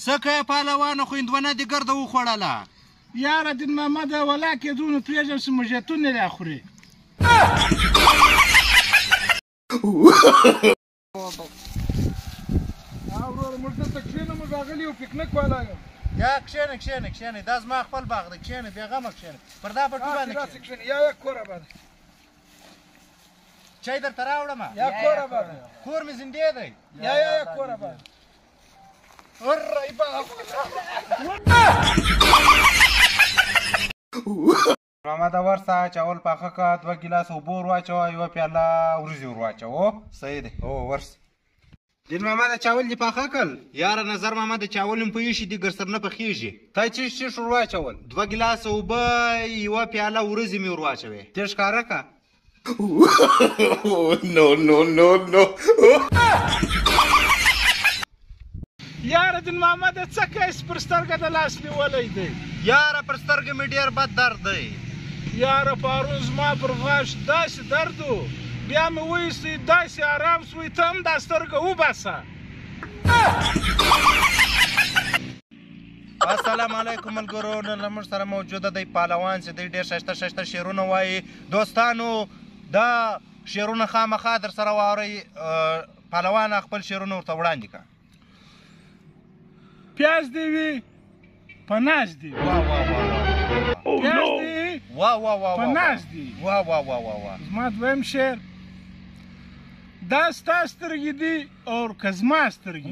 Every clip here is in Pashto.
څه کوې پهلوانه خو هندوانه دې ګرده وخوړله یاره دین محمده ولا کېدو نو پرېږدم چې مږتون نه راخوري وروره موږ دلته کښېنه موږ راغلي یو پکنیک والا یم یا کښېنه کښېنه کښېنه دا زما خپل باغ دی کښېنه بېغمه کښېنه پر دا پټي باندې کښېنه یا کوره باندې چای درته راوړم یا کوره باندې کور مې زندې دی یا کوره باندې محمده ورسه چاول پاخه که 2 ګیلاس اوبه ور واچوه 1 پیاله وریجې ور واچوه صحیح دی هو ورسه دین محمده چاول دې پاخه کړل یاره نظر محمده چاول مې په ایښي دي ګرسر نه پخېږي تا چیش ور واچول 2 ګیلاس اوبه 1 پیاله وریجې مې ور واچوې ته ښکاره که No. یاره دین محمده څه کوې پر سترګه د لاس نیولی دی یاره پر سترګې مې ډېر بد درد دی یاره پرون زما پر غاښ داسې درد و بیا مې وایستی داسې ارام سوی ته هم دا سترګه وباسه السلام علیکم ملګرو نن له موږ سره موجوده دی پهلوان چې دی ډېر ښایسته ښایسته شعرونه وایي دوستانو دا شعرونه خامخا در سره واورئ پهلوانه خپل شعرونه ورته وړاندې کړه پیاز دې وي په ناز دې پیاز دې په ناز دې زما دویم شعر دا ستا سترګې دي او که زما سترګې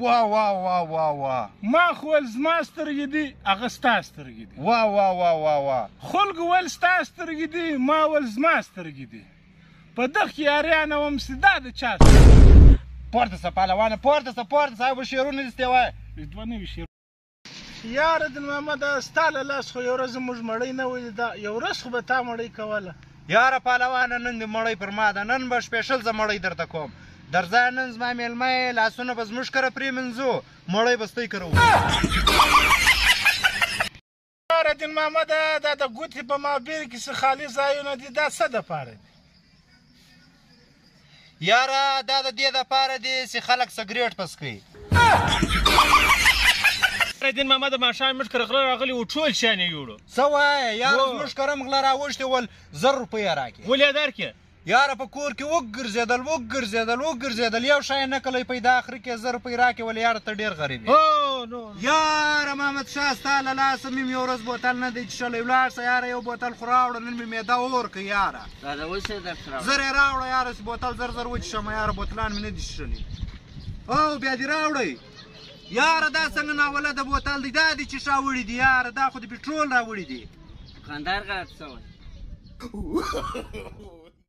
ما خو ویل زما سترګې دي هغه ستا سترګې دي خلکو ویل ستا سترګې دي ما ویل زما سترګې دي په دغ کې یاریانه وم چې دا د چا پورته سه پهلوانه پورته سه به شعرونه دې وایه دوه نوي شعر یاره دین محمده ستا له لاس خو یو ورځ زموږ مړۍ نه ولیده یو ورځ خو به تا مړۍ کوله یاره پهلوانه نن دې مړۍ پر ما ده نن به سپیشل زه مړۍ درته کوم درځه نن زما میلمه یې لاسونه به زموږ کره پرېمنځو مړۍ به ستۍ کره یاره دین محمده دا د ګوتې په مابین کې څه خالي ځایونه دي دا څه دپاره دي یاره دا د دې دپاره دي چې خلک سګرېټ پس کوي دین محمد ماښام موږ کره غله راغلي وو ټول شیان یې یوړو څه وایې یاره زموږ کره مې غله راوښتې ول 1000 روپۍ راکړې ولې درکې یاره په کور کې وګرځېدل یو شی نه کلی پیدا اخري کې 1000 روپۍ راکړې ولې یاره ته ډېر غریب یې یاره محمد شاه ستا له لاسه مې یو ورځ بوتل نه دی څښلی ولاړ شه یاره یو بوتل خو راوړه نن مې معده اور که یاره زر یې راوړه یاره چې بوتل زر وچښم یاره بوتلان مې نه دي څښلي او بیا دې راوړئ یاره دا څنګه ناولده بوتل دی دا دې چې راوړي دي یاره دا خو د پټرول راوړي دي خاندار غلط څه وایي